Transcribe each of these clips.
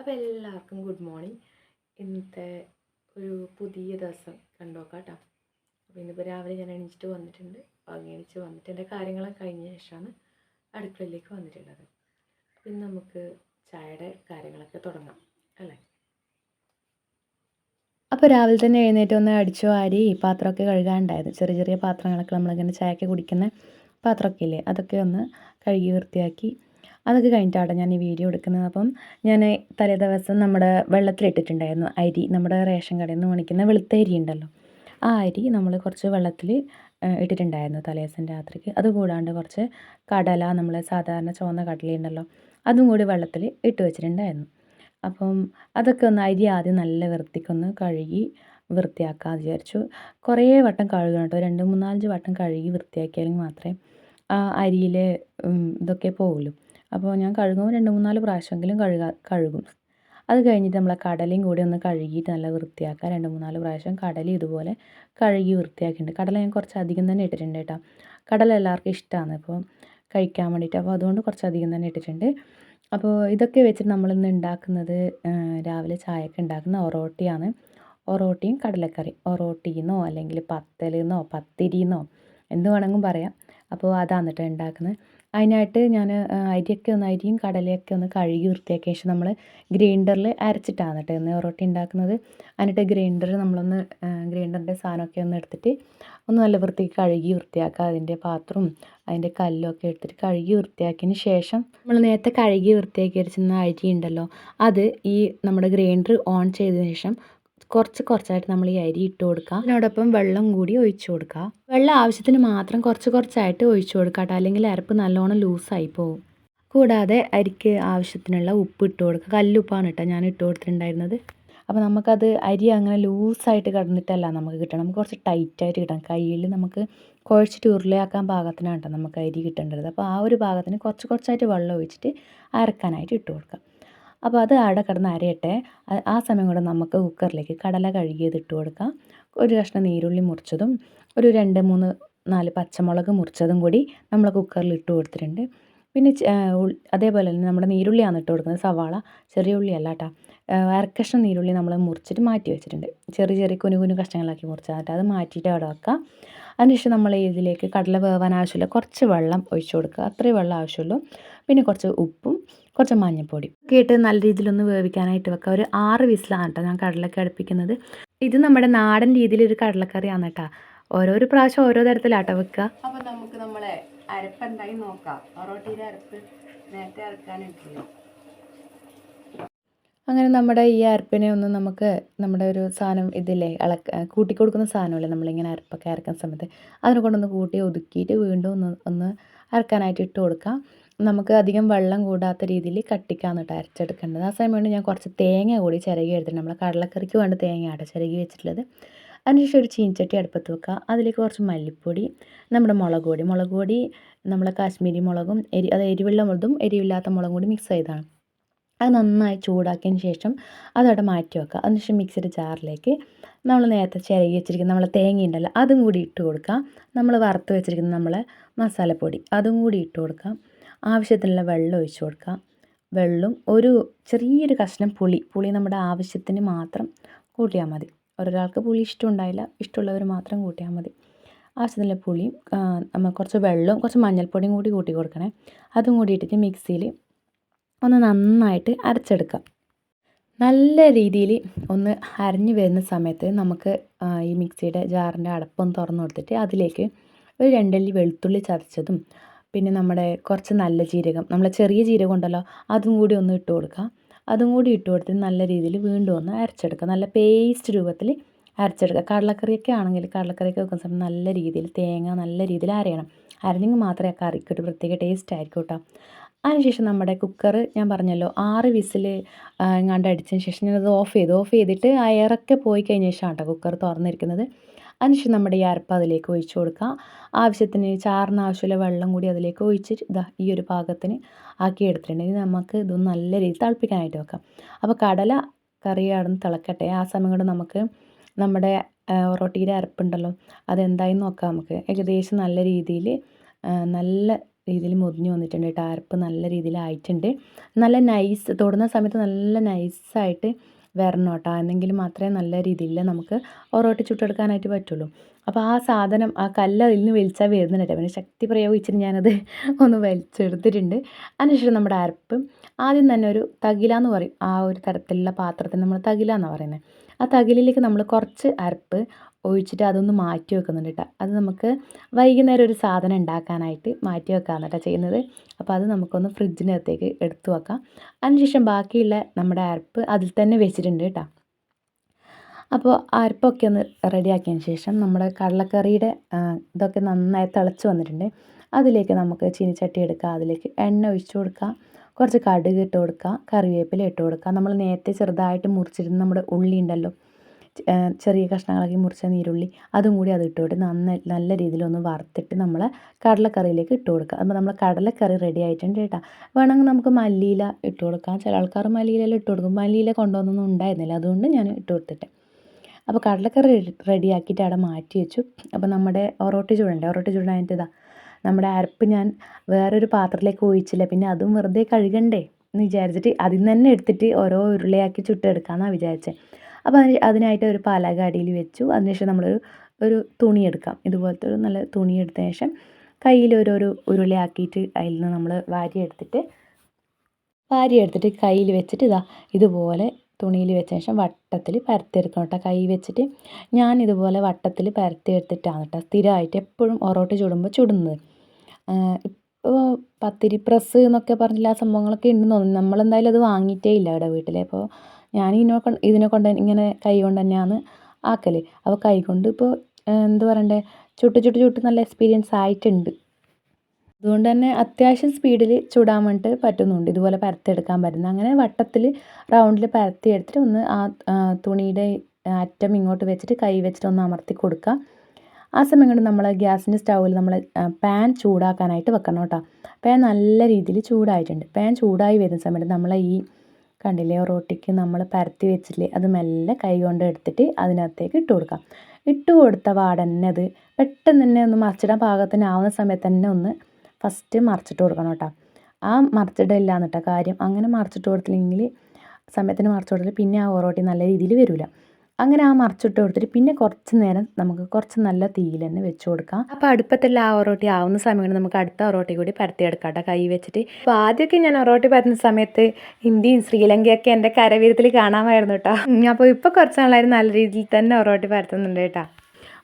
അപ്പോൾ എല്ലാവർക്കും good morning. ഇന്നത്തെ ഒരു പുതിയ ദിവസം കണ്ടോക്കാം കേട്ടോ. അപ്പോൾ ഇന്നിപ്പോൾ രാവിലെ ഞാൻ എണീച്ചിട്ട് വന്നിട്ടുണ്ട്. എണീച്ച് വന്നിട്ട് എൻ്റെ കാര്യങ്ങളൊക്കെ കഴിഞ്ഞ ശേഷമാണ് അടുക്കളയിലേക്ക് വന്നിട്ടുള്ളത്. അപ്പോൾ ഇന്ന് നമുക്ക് ചായയുടെ കാര്യങ്ങളൊക്കെ തുടങ്ങാം അല്ലേ. അപ്പോൾ രാവിലെ തന്നെ എഴുന്നേറ്റ് ഒന്ന് അടിച്ചു വാരി പാത്രമൊക്കെ കഴുകാനുണ്ടായിരുന്നു. ചെറിയ ചെറിയ പാത്രങ്ങളൊക്കെ നമ്മളിങ്ങനെ ചായയൊക്കെ കുടിക്കുന്ന പാത്രമൊക്കെ ഇല്ലേ, അതൊക്കെ ഒന്ന് കഴുകി വൃത്തിയാക്കി അതൊക്കെ കഴിഞ്ഞിട്ടാണ് ഞാൻ ഈ വീഡിയോ എടുക്കുന്നത്. അപ്പം ഞാൻ തലേ ദിവസം നമ്മുടെ വെള്ളത്തിലിട്ടിട്ടുണ്ടായിരുന്നു അരി. നമ്മുടെ റേഷൻ കടയിൽ നിന്ന് മേടിക്കുന്ന വെളുത്ത അരി ഉണ്ടല്ലോ, ആ അരി നമ്മൾ കുറച്ച് വെള്ളത്തിൽ ഇട്ടിട്ടുണ്ടായിരുന്നു തലേ ദിവസം രാത്രിക്ക്. അതുകൂടാണ്ട് കുറച്ച് കടല, നമ്മൾ സാധാരണ ചുവന്ന കടലയുണ്ടല്ലോ, അതും കൂടി വെള്ളത്തിൽ ഇട്ട് വെച്ചിട്ടുണ്ടായിരുന്നു. അപ്പം അതൊക്കെ ഒന്ന് അരി ആദ്യം നല്ല വൃത്തിക്കൊന്ന് കഴുകി വൃത്തിയാക്കാമെന്ന് വിചാരിച്ചു. കുറേ വട്ടം കഴുകണം കേട്ടോ. 2, 3, 4 വട്ടം കഴുകി വൃത്തിയാക്കിയാൽ മാത്രമേ ആ അരിയിലെ ഇതൊക്കെ പോകുള്ളൂ. അപ്പോൾ ഞാൻ കഴുകുമ്പോൾ 2, 3, 4 പ്രാവശ്യമെങ്കിലും കഴുകും. അത് കഴിഞ്ഞിട്ട് നമ്മളെ കടലയും കൂടി ഒന്ന് കഴുകിയിട്ട് നല്ല വൃത്തിയാക്കുക. 2, 3, 4 പ്രാവശ്യം കടലയും ഇതുപോലെ കഴുകി വൃത്തിയാക്കിയിട്ടുണ്ട്. കടല ഞാൻ കുറച്ചധികം തന്നെ ഇട്ടിട്ടുണ്ട് കേട്ടോ. കടല എല്ലാവർക്കും ഇഷ്ടമാണ് ഇപ്പോൾ കഴിക്കാൻ വേണ്ടിയിട്ട്. അപ്പോൾ അതുകൊണ്ട് കുറച്ചധികം തന്നെ ഇട്ടിട്ടുണ്ട്. അപ്പോൾ ഇതൊക്കെ വെച്ചിട്ട് നമ്മളിന്ന് ഉണ്ടാക്കുന്നത് രാവിലെ ചായയൊക്കെ ഉണ്ടാക്കുന്ന ഒറോട്ടിയാണ്. ഒറോട്ടിയും കടലക്കറി. ഒറോട്ടിന്നോ അല്ലെങ്കിൽ പത്തലെന്നോ പത്തിരിന്നോ എന്ത് വേണമെങ്കിലും പറയാം. അപ്പോൾ അതാണ് കേട്ടോ ഉണ്ടാക്കുന്നത്. അതിനായിട്ട് ഞാൻ അരിയും കടലയൊക്കെ ഒന്ന് കഴുകി വൃത്തിയാക്കിയ ശേഷം നമ്മൾ ഗ്രൈൻഡറിൽ അരച്ചിട്ടാണ് കേട്ടോ ഇന്ന് ഒറോട്ടി ഉണ്ടാക്കുന്നത്. എന്നിട്ട് ഗ്രൈൻഡറിൻ്റെ സാധനമൊക്കെ ഒന്ന് എടുത്തിട്ട് ഒന്ന് നല്ല വൃത്തിക്ക് കഴുകി വൃത്തിയാക്കുക. അതിൻ്റെ പാത്രവും അതിൻ്റെ കല്ലും ഒക്കെ എടുത്തിട്ട് കഴുകി വൃത്തിയാക്കിയതിന് ശേഷം നമ്മൾ നേരത്തെ കഴുകി വൃത്തിയാക്കി വെച്ചിരുന്ന അരി ഉണ്ടല്ലോ, അത് ഈ നമ്മുടെ ഗ്രൈൻഡർ ഓൺ ചെയ്തതിന് ശേഷം കുറച്ചായിട്ട് നമ്മൾ ഈ അരി ഇട്ട് കൊടുക്കുക. അതിനോടൊപ്പം വെള്ളം കൂടി ഒഴിച്ചു കൊടുക്കുക. വെള്ളം ആവശ്യത്തിന് മാത്രം കുറച്ചായിട്ട് ഒഴിച്ചു കൊടുക്കുക കേട്ടോ, അല്ലെങ്കിൽ അരപ്പ് നല്ലോണം ലൂസായി പോകും. കൂടാതെ അരിക്ക് ആവശ്യത്തിനുള്ള ഉപ്പ് ഇട്ട് കൊടുക്കുക. കല്ലുപ്പാണ് കേട്ടോ ഞാൻ ഇട്ട് കൊടുത്തിട്ടുണ്ടായിരുന്നത്. അപ്പോൾ നമുക്കത് അരി അങ്ങനെ ലൂസായിട്ട് കിടന്നിട്ടല്ല നമുക്ക് കിട്ടണം, നമുക്ക് കുറച്ച് ടൈറ്റായിട്ട് കിട്ടണം. കയ്യിൽ നമുക്ക് കുഴച്ചിട്ട് ഉരുളയാക്കാൻ പാകത്തിനാണ് കേട്ടോ നമുക്ക് അരി കിട്ടേണ്ടത്. അപ്പോൾ ആ ഒരു പാകത്തിന് കുറച്ചായിട്ട് വെള്ളം ഒഴിച്ചിട്ട് അരക്കാനായിട്ട് ഇട്ട് കൊടുക്കുക. അപ്പോൾ അത് അവിടെ കിടന്ന് അരയട്ടെ. ആ സമയം കൊണ്ട് നമുക്ക് കുക്കറിലേക്ക് കടല കഴുകിയത് ഇട്ട് കൊടുക്കാം. ഒരു കഷ്ണം നീരുള്ളി മുറിച്ചതും ഒരു 2, 3, 4 പച്ചമുളക് മുറിച്ചതും കൂടി നമ്മൾ കുക്കറിൽ ഇട്ട് കൊടുത്തിട്ടുണ്ട്. പിന്നെ അതേപോലെ തന്നെ നമ്മുടെ നീരുള്ളിയാണ് ഇട്ട് കൊടുക്കുന്നത്, സവാള, ചെറിയ ഉള്ളി അല്ല കേട്ടോ. അരക്കഷ്ണം നീരുള്ളി നമ്മൾ മുറിച്ചിട്ട് മാറ്റി വെച്ചിട്ടുണ്ട്. ചെറിയ കുനു കഷ്ണങ്ങളാക്കി മുറിച്ചിട്ട് അത് മാറ്റിയിട്ട് അവിടെ വെക്കാം. അതിനുശേഷം നമ്മൾ ഇതിലേക്ക് കടല വേവാൻ ആവശ്യമില്ല കുറച്ച് വെള്ളം ഒഴിച്ചു കൊടുക്കുക. അത്രയും വെള്ളം ആവശ്യമുള്ളൂ. പിന്നെ കുറച്ച് ഉപ്പും കുറച്ച് മഞ്ഞൾപ്പൊടി ഒക്കെ ഇട്ട് നല്ല രീതിയിലൊന്ന് വേവിക്കാനായിട്ട് വെക്കുക. ഒരു 6 വിസിലാണ് കേട്ടോ ഞാൻ കടലൊക്കെ അടുപ്പിക്കുന്നത്. ഇത് നമ്മുടെ നാടൻ രീതിയിലൊരു കടലക്കറിയാണ് കേട്ടോ. ഓരോ പ്രാവശ്യം ഓരോ തരത്തിലാട്ടോ വെക്കുക. അപ്പോൾ നമുക്ക് നമ്മളെ അരപ്പ് എന്തായി നോക്കാം. ഒറോട്ടിയുടെ അരപ്പ് നേരത്തെ അരക്കാനിട്ടില്ല. അങ്ങനെ നമ്മുടെ ഈ അരപ്പിനെ ഒന്ന് നമുക്ക് നമ്മുടെ ഒരു സാധനം ഇതില്ലേ കൂട്ടി കൊടുക്കുന്ന സാധനമല്ലേ നമ്മളിങ്ങനെ അരപ്പൊക്കെ അരക്കുന്ന സമയത്ത്, അതിനെ കൊണ്ടൊന്ന് കൂട്ടി ഒതുക്കിയിട്ട് വീണ്ടും ഒന്ന് അരക്കാനായിട്ട് ഇട്ട് കൊടുക്കാം. നമുക്ക് അധികം വെള്ളം കൂടാത്ത രീതിയിൽ കട്ടിക്കാണ് കേട്ടോ അരച്ചെടുക്കേണ്ടത്. ആ സമയം കൊണ്ട് ഞാൻ കുറച്ച് തേങ്ങ കൂടി ചിരകി എടുത്തിട്ടുണ്ട്. നമ്മളെ കടലക്കറിക്ക് വേണ്ട തേങ്ങയാണ് ചിരകി വെച്ചിട്ടുള്ളത്. അതിനുശേഷം ഒരു ചീനച്ചട്ടി അടുപ്പത്ത് വെക്കുക. അതിലേക്ക് കുറച്ച് മല്ലിപ്പൊടി, നമ്മുടെ മുളക് പൊടി നമ്മളെ കാശ്മീരി മുളകും അത് എരിവുള്ള മുളകും എരിവില്ലാത്ത മുളകും കൂടി മിക്സ് ചെയ്തതാണ്. അത് നന്നായി ചൂടാക്കിയതിന് ശേഷം അതവിടെ മാറ്റി വെക്കുക. അതിനുശേഷം മിക്സിയുടെ ജാറിലേക്ക് നമ്മൾ നേരത്തെ ചിരകി വെച്ചിരിക്കുന്ന നമ്മളെ തേങ്ങ ഉണ്ടല്ലോ അതും കൂടി ഇട്ട് കൊടുക്കുക. നമ്മൾ വറുത്ത് വെച്ചിരിക്കുന്ന നമ്മളെ മസാലപ്പൊടി അതും കൂടി ഇട്ട് കൊടുക്കുക. ആവശ്യത്തിനുള്ള വെള്ളം ഒഴിച്ച് കൊടുക്കുക. വെള്ളം ഒരു ചെറിയൊരു കഷ്ണം പുളി നമ്മുടെ ആവശ്യത്തിന് മാത്രം കൂട്ടിയാൽ മതി. ഒരാൾക്ക് പുളി ഇഷ്ടമുണ്ടായില്ല, ഇഷ്ടമുള്ളവർ മാത്രം കൂട്ടിയാൽ മതി. ആവശ്യത്തിനുള്ള പുളിയും നമ്മൾ കുറച്ച് വെള്ളവും കുറച്ച് മഞ്ഞൾപ്പൊടിയും കൂടി കൂട്ടി കൊടുക്കണേ. അതും കൂടി ഇട്ടിട്ട് മിക്സിയിൽ ഒന്ന് നന്നായിട്ട് അരച്ചെടുക്കാം. നല്ല രീതിയിൽ ഒന്ന് അരഞ്ഞു വരുന്ന സമയത്ത് നമുക്ക് ഈ മിക്സിയുടെ ജാറിൻ്റെ അടപ്പൊന്ന് തുറന്നു കൊടുത്തിട്ട് അതിലേക്ക് ഒരു 2 അല്ലി വെളുത്തുള്ളി ചതച്ചതും പിന്നെ നമ്മുടെ കുറച്ച് നല്ല ജീരകം, നമ്മളെ ചെറിയ ജീരകം ഉണ്ടല്ലോ, അതും കൂടി ഒന്ന് ഇട്ട് കൊടുക്കുക. അതും കൂടി ഇട്ട് കൊടുത്തിട്ട് നല്ല രീതിയിൽ വീണ്ടും ഒന്ന് അരച്ചെടുക്കുക. നല്ല പേസ്റ്റ് രൂപത്തിൽ അരച്ചെടുക്കുക. കടലക്കറിയൊക്കെ വെക്കുന്ന സമയത്ത് നല്ല രീതിയിൽ തേങ്ങ നല്ല രീതിയിൽ അരയണം. അരഞ്ഞെങ്കിൽ മാത്രമേ ആ കറിക്ക് ഒരു പ്രത്യേക ടേസ്റ്റ് ആയിരിക്കും കേട്ടോ. അതിനുശേഷം നമ്മുടെ കുക്കർ ഞാൻ പറഞ്ഞല്ലോ 6 വിസിൽ എങ്ങാണ്ട് അടിച്ചതിന് ശേഷം ഞാനത് ഓഫ് ചെയ്തിട്ട് ആ എയറൊക്കെ പോയി കഴിഞ്ഞ ശേഷമാണ് കേട്ടോ കുക്കർ തുറന്നിരിക്കുന്നത്. അതിനുശേഷം നമ്മുടെ ഈ അരപ്പ് അതിലേക്ക് ഒഴിച്ചു കൊടുക്കുക. ആവശ്യത്തിന് ചാറിന് ആവശ്യമുള്ള വെള്ളം കൂടി അതിലേക്ക് ഒഴിച്ചിട്ട് ഈ ഒരു പാകത്തിന് ആക്കി എടുത്തിട്ടുണ്ടെങ്കിൽ നമുക്ക് ഇതൊന്ന് നല്ല രീതിയിൽ തിളപ്പിക്കാനായിട്ട് വെക്കാം. അപ്പോൾ കടല കറി അടന്ന് തിളക്കട്ടെ. ആ സമയം കൊണ്ട് നമുക്ക് നമ്മുടെ ഒറോട്ടിയുടെ അരപ്പുണ്ടല്ലോ അതെന്തായി നോക്കാം. നമുക്ക് ഏകദേശം നല്ല രീതിയിൽ നല്ല രീതിയിൽ മുറിഞ്ഞ് വന്നിട്ടുണ്ട് കേട്ടോ. അരപ്പ് നല്ല രീതിയിലായിട്ടുണ്ട്. നല്ല നൈസ്, തൊടുന്ന സമയത്ത് നല്ല നൈസായിട്ട് വരണം കേട്ടോ. എന്നെങ്കിൽ മാത്രമേ നല്ല രീതിയിൽ നമുക്ക് ഒറോട്ടി ചുട്ടെടുക്കാനായിട്ട് പറ്റുള്ളൂ. അപ്പോൾ ആ സാധനം, ആ കല്ല് അതിൽ നിന്ന് വലിച്ചാൽ വരുന്നുണ്ട് കേട്ടോ. പിന്നെ ശക്തി പ്രയോഗിച്ചിട്ട് ഞാനത് ഒന്ന് വലിച്ചെടുത്തിട്ടുണ്ട്. അതിനുശേഷം നമ്മുടെ അരപ്പ് ആദ്യം തന്നെ ഒരു തകില എന്ന് പറയും, ആ ഒരു തരത്തിലുള്ള പാത്രത്തിന് നമ്മൾ തകില എന്നാണ് പറയുന്നത്. ആ തകിലിലേക്ക് നമ്മൾ കുറച്ച് അരപ്പ് ഒഴിച്ചിട്ട് അതൊന്ന് മാറ്റി വെക്കുന്നുണ്ട് കേട്ടോ. അത് നമുക്ക് വൈകുന്നേരം ഒരു സാധനം ഉണ്ടാക്കാനായിട്ട് മാറ്റി വെക്കാമെന്ന് കേട്ടോ ചെയ്യുന്നത്. അപ്പോൾ അത് നമുക്കൊന്ന് ഫ്രിഡ്ജിനകത്തേക്ക് എടുത്തു വെക്കാം. അതിനുശേഷം ബാക്കിയുള്ള നമ്മുടെ അരപ്പ് അതിൽ തന്നെ വെച്ചിട്ടുണ്ട് കേട്ടോ. അപ്പോൾ അരപ്പൊക്കെ ഒന്ന് റെഡിയാക്കിയതിന് ശേഷം നമ്മുടെ കടലക്കറിയുടെ ഇതൊക്കെ നന്നായി തിളച്ച് വന്നിട്ടുണ്ട്. അതിലേക്ക് നമുക്ക് ചീനിച്ചട്ടി എടുക്കുക, അതിലേക്ക് എണ്ണ ഒഴിച്ചു കൊടുക്കുക, കുറച്ച് കടുക് ഇട്ട് കൊടുക്കുക, കറിവേപ്പില ഇട്ട് കൊടുക്കുക. നമ്മൾ നേരത്തെ ചെറുതായിട്ട് മുറിച്ചിരുന്ന നമ്മുടെ ഉള്ളി ഉണ്ടല്ലോ, ചെറിയ കഷ്ണങ്ങളാക്കി മുറിച്ച നീരുള്ളി, അതും കൂടി അത് ഇട്ട് കൊടുത്ത് നല്ല രീതിയിലൊന്ന് വറുത്തിട്ട് നമ്മൾ കടലക്കറിയിലേക്ക് ഇട്ട് കൊടുക്കുക. അപ്പോൾ നമ്മൾ കടലക്കറി റെഡി ആയിട്ടുണ്ട് കേട്ടോ. വേണമെങ്കിൽ നമുക്ക് മല്ലിയില ഇട്ട് കൊടുക്കാം. ചില ആൾക്കാർ മല്ലിയില ഇട്ട് കൊടുക്കും. മല്ലിയില കൊണ്ടുവന്നൊന്നും ഉണ്ടായിരുന്നില്ല, അതുകൊണ്ട് ഞാൻ ഇട്ട് കൊടുത്തിട്ട്. അപ്പോൾ കടലക്കറി റെഡിയാക്കിയിട്ട് അവിടെ മാറ്റി വെച്ചു. അപ്പോൾ നമ്മുടെ ഒറോട്ടി ചൂടുണ്ട്, ഒറോട്ടി ചൂടാനായിട്ട് ഇതാ നമ്മുടെ അരപ്പ് ഞാൻ വേറൊരു പാത്രത്തിലേക്ക് ഒഴിച്ചില്ല, പിന്നെ അതും വെറുതെ കഴുകണ്ടേ എന്ന് വിചാരിച്ചിട്ട് അതിൽ നിന്ന് തന്നെ എടുത്തിട്ട് ഓരോ ഉരുളയാക്കി ചുട്ടെടുക്കാമെന്നാണ് വിചാരിച്ചത്. അപ്പോൾ അതിനായിട്ട് ഒരു പലക അടിയിൽ വെച്ചു. അതിനുശേഷം ഒരു തുണി എടുക്കാം, ഇതുപോലത്തെ ഒരു നല്ല തുണി എടുത്തതിന് ശേഷം കയ്യിൽ ഓരോരോ ഉരുളയാക്കിയിട്ട് അതിൽ നിന്ന് നമ്മൾ വാരിയെടുത്തിട്ട് കയ്യിൽ വെച്ചിട്ട് ഇതുപോലെ തുണിയിൽ വെച്ച ശേഷം വട്ടത്തിൽ പരത്തിയെടുക്കണം കേട്ടോ. കൈ വെച്ചിട്ട് ഞാൻ ഇതുപോലെ വട്ടത്തിൽ പരത്തിയെടുത്തിട്ടാണ് കേട്ടോ സ്ഥിരമായിട്ട് എപ്പോഴും ഒറോട്ടി ചുടുമ്പോൾ ചുടുന്നത്. ഇപ്പോൾ പത്തിരി പ്രസ് എന്നൊക്കെ പറഞ്ഞില്ല, ആ സംഭവങ്ങളൊക്കെ ഉണ്ടെന്ന് തോന്നുന്നു. നമ്മളെന്തായാലും അത് വാങ്ങിയിട്ടേ ഇല്ല ഇവിടെ വീട്ടിൽ. അപ്പോൾ ഞാൻ ഇതിനെ കൊണ്ട് ഇങ്ങനെ കൈ കൊണ്ട് തന്നെയാണ് ആക്കൽ. അപ്പോൾ കൈ കൊണ്ട് ഇപ്പോൾ എന്ത് പറയണ്ടേ, ചുട്ട് നല്ല എക്സ്പീരിയൻസ് ആയിട്ടുണ്ട്. അതുകൊണ്ട് തന്നെ അത്യാവശ്യം സ്പീഡിൽ ചുടാൻ വേണ്ടിയിട്ട് പറ്റുന്നുണ്ട്, ഇതുപോലെ പരത്തിയെടുക്കാൻ പറ്റുന്നത്. അങ്ങനെ വട്ടത്തിൽ റൗണ്ടിൽ പരത്തിയെടുത്തിട്ട് ഒന്ന് ആ തുണിയുടെ അറ്റം ഇങ്ങോട്ട് വെച്ചിട്ട് കൈ വെച്ചിട്ട് ഒന്ന് അമർത്തി കൊടുക്കുക. ആ സമയം കൊണ്ട് നമ്മൾ ഗ്യാസിൻ്റെ സ്റ്റൗവിൽ നമ്മൾ പാൻ ചൂടാക്കാനായിട്ട് വെക്കണം കേട്ടോ. പാൻ നല്ല രീതിയിൽ ചൂടായിട്ടുണ്ട്. പാൻ ചൂടായി വരുന്ന സമയത്ത് നമ്മൾ ഈ കണ്ടില്ലേ ഒറോട്ടിക്ക് നമ്മൾ പരത്തി വെച്ചില്ലേ, അത് മെല്ലെ കൈ കൊണ്ട് എടുത്തിട്ട് അതിനകത്തേക്ക് ഇട്ട് കൊടുക്കാം. ഇട്ട് കൊടുത്ത പാടന്നെ അത് പെട്ടെന്ന് തന്നെ ഒന്ന് മറിച്ചിടാൻ പാകത്തിനാവുന്ന സമയത്ത് തന്നെ ഒന്ന് ഫസ്റ്റ് മറിച്ചിട്ട് കൊടുക്കണം കേട്ടോ. ആ മറിച്ചിടില്ല എന്നിട്ട കാര്യം, അങ്ങനെ മറിച്ചിട്ട് കൊടുത്തില്ലെങ്കിൽ സമയത്തിന് മറിച്ച് കൊടുത്തിട്ട് പിന്നെ ആ ഒറോട്ടി നല്ല രീതിയിൽ വരില്ല. അങ്ങനെ ആ മറിച്ചിട്ട് കൊടുത്തിട്ട് പിന്നെ കുറച്ച് നേരം നമുക്ക് കുറച്ച് നല്ല തീയിൽ തന്നെ വെച്ച് കൊടുക്കാം. അപ്പോൾ അടുപ്പത്തുള്ള ആ ഒറോട്ടി ആവുന്ന സമയം നമുക്ക് അടുത്ത ഒറോട്ടി കൂടി പരത്തിയെടുക്കാം കേട്ടോ കൈ വെച്ചിട്ട്. അപ്പോൾ ആദ്യമൊക്കെ ഞാൻ ഒറോട്ടി പരത്തുന്ന സമയത്ത് ഇന്ത്യയും ശ്രീലങ്കയൊക്കെ എൻ്റെ കരവിരുത്തിൽ കാണാമായിരുന്നു കേട്ടോ. അപ്പോൾ ഇപ്പോൾ കുറച്ച് നാളായിരുന്നു നല്ല രീതിയിൽ തന്നെ ഒറോട്ടി പരത്തുന്നുണ്ട് കേട്ടോ.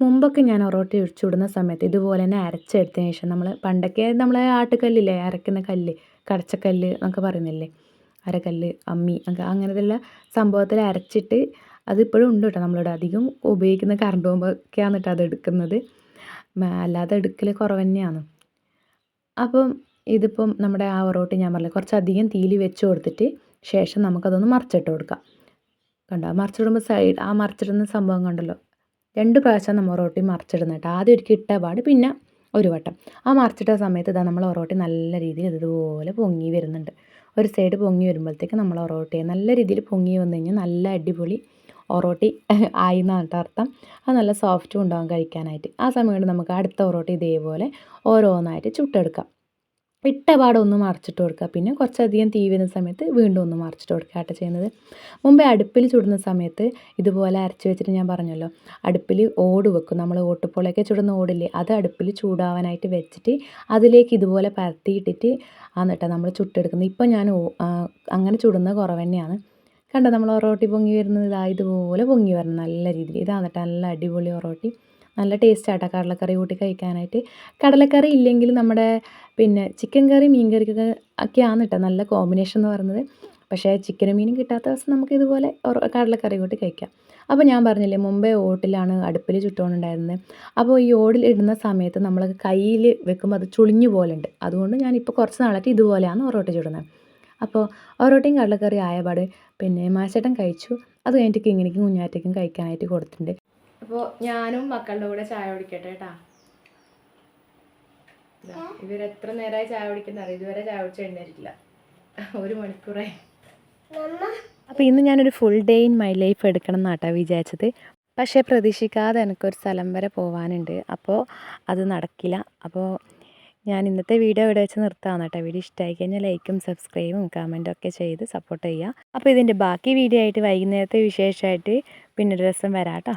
മുമ്പൊക്കെ ഞാൻ ഒറോട്ടി ചുടുന്ന സമയത്ത് ഇതുപോലെ തന്നെ അരച്ചെടുത്തതിന് ശേഷം പണ്ടൊക്കെ നമ്മളെ ആട്ടുകല്ലില്ലേ, അരക്കുന്ന കല്ല്, കടച്ചക്കല്ല് എന്നൊക്കെ പറയുന്നില്ലേ, അരക്കല്ല്, അമ്മി അങ്ങനത്തെയുള്ള സംഭവത്തിൽ അരച്ചിട്ട് അതിപ്പോഴും ഉണ്ട് കേട്ടോ. നമ്മളിവിടെ അധികം ഉപയോഗിക്കുന്ന കറണ്ട് പോകുമ്പോഴൊക്കെയാണ് കേട്ടോ അത് എടുക്കുന്നത്, അല്ലാതെ എടുക്കൽ കുറവ് തന്നെയാണ്. അപ്പം ഇതിപ്പം നമ്മുടെ ആ ഒറോട്ടി ഞാൻ പറഞ്ഞില്ല കുറച്ചധികം തീയിൽ വെച്ച് കൊടുത്തിട്ട് ശേഷം നമുക്കതൊന്ന് മറിച്ചിട്ട് കൊടുക്കാം. കണ്ടോ, മറിച്ചിടുമ്പോൾ ആ മറിച്ചിടുന്ന സംഭവം കണ്ടല്ലോ, 2 പ്രാവശ്യം നമ്മൾ ഒറോട്ടി മറിച്ചിടുന്ന കേട്ടോ. ആദ്യം ഒരിക്കൽ ഇട്ട പാട് പിന്നെ ഒരു വട്ടം. ആ മറിച്ചിട്ട സമയത്ത് നമ്മൾ ഒറോട്ടി നല്ല രീതിയിൽ ഇതുപോലെ പൊങ്ങി വരുന്നുണ്ട്. ഒരു സൈഡ് പൊങ്ങി വരുമ്പോഴത്തേക്ക് നമ്മൾ ഒറോട്ടിയെ നല്ല രീതിയിൽ പൊങ്ങി വന്നു കഴിഞ്ഞാൽ നല്ല അടിപൊളി ഒറോട്ടി ആയി എന്നാണ് കേട്ടോ അർത്ഥം. അത് നല്ല സോഫ്റ്റും ഉണ്ടാകും കഴിക്കാനായിട്ട്. ആ സമയം കൊണ്ട് നമുക്ക് അടുത്ത ഒറോട്ടി ഇതേപോലെ ഓരോന്നായിട്ട് ചുട്ടെടുക്കാം. ഇട്ട പാടെ ഒന്ന് മറിച്ചിട്ട് കൊടുക്കുക, പിന്നെ കുറച്ചധികം തീ വരുന്ന സമയത്ത് വീണ്ടും ഒന്ന് മറിച്ചിട്ട് കൊടുക്കുക കേട്ടോ ചെയ്യുന്നത്. മുമ്പേ അടുപ്പിൽ ചുടുന്ന സമയത്ത് ഇതുപോലെ അരച്ച് വെച്ചിട്ട് ഞാൻ പറഞ്ഞല്ലോ, അടുപ്പിൽ ഓട് വെക്കും, നമ്മൾ ഓട്ടുപോളയൊക്കെ ചുടുന്ന ഓടില്ലേ, അത് അടുപ്പിൽ ചൂടാവാനായിട്ട് വെച്ചിട്ട് അതിലേക്ക് ഇതുപോലെ പരത്തിയിട്ടിട്ട് ആണ് കേട്ടോ നമ്മൾ ചുട്ടെടുക്കുന്നത്. ഇപ്പം ഞാൻ അങ്ങനെ ചുടുന്നത് കുറവ് തന്നെയാണ്. കണ്ടോ നമ്മൾ ഒറോട്ടി പൊങ്ങി വരുന്നത് ഇതുപോലെ പൊങ്ങി വരണം നല്ല രീതിയിൽ. ഇതാണ് കേട്ടോ നല്ല അടിപൊളി ഒറോട്ടി. നല്ല ടേസ്റ്റ് ആട്ടോ കടലക്കറി കൂട്ടി കഴിക്കാനായിട്ട്. കടലക്കറി ഇല്ലെങ്കിൽ നമ്മുടെ പിന്നെ ചിക്കൻ കറി, മീൻ കറിക്കൊക്കെ ഒക്കെയാണ് കേട്ടോ നല്ല കോമ്പിനേഷൻ എന്ന് പറയുന്നത്. പക്ഷേ ചിക്കനും മീനും കിട്ടാത്ത ദിവസം നമുക്ക് ഇതുപോലെ കടലക്കറി കൂട്ടി കഴിക്കാം. അപ്പോൾ ഞാൻ പറഞ്ഞില്ലേ മുമ്പേ ഓട്ടിലാണ് അടുപ്പിൽ ചുട്ടുകൊണ്ടുണ്ടായിരുന്നത്. അപ്പോൾ ഈ ഓടിൽ ഇടുന്ന സമയത്ത് നമ്മൾ കയ്യിൽ വെക്കുമ്പോൾ അത് ചുളിഞ്ഞു പോലെ ഉണ്ട്. അതുകൊണ്ട് ഞാനിപ്പോൾ കുറച്ച് നാളായിട്ട് ഇതുപോലെയാണ് ഒറോട്ടി ചുടുന്നത്. അപ്പോൾ ഒറോട്ടിയും കടലക്കറി ആയപാട് പിന്നെ മാച്ചേട്ടൻ കഴിച്ചു. അത് കഴിഞ്ഞിട്ട് കിങ്ങിണിക്കും കുഞ്ഞാറ്റയ്ക്കും കഴിക്കാനായിട്ട് കൊടുത്തിട്ടുണ്ട്. അപ്പോൾ ഞാനും മക്കളുടെ കൂടെ ചായ കുടിക്കട്ടെ കേട്ടാ. ഇവരെത്ര നേരമായി ചായ കുടിക്കുന്നറിയാം, ഇതുവരെ ചായ കുടിച്ച് എഴുന്നേറ്റില്ല, 1 മണിക്കൂറായി. അപ്പോൾ ഇന്ന് ഞാനൊരു full day in my life എടുക്കണം എന്നാട്ടാ വിചാരിച്ചത്. പക്ഷേ പ്രതീക്ഷിക്കാതെ എനിക്കൊരു സ്ഥലം വരെ പോകാനുണ്ട്, അപ്പോൾ അത് നടക്കില്ല. അപ്പോൾ ഞാൻ ഇന്നത്തെ വീഡിയോ ഇവിടെ വെച്ച് നിർത്താമെന്ന് കേട്ടോ. വീഡിയോ ഇഷ്ടമായി കഴിഞ്ഞാൽ ലൈക്കും സബ്സ്ക്രൈബും കമൻറ്റും ഒക്കെ ചെയ്ത് സപ്പോർട്ട് ചെയ്യുക. അപ്പോൾ ഇതിൻ്റെ ബാക്കി വീഡിയോ ആയിട്ട് വൈകുന്നേരത്തെ വിശേഷമായിട്ട് പിന്നൊരു ദിവസം വരാം കേട്ടോ.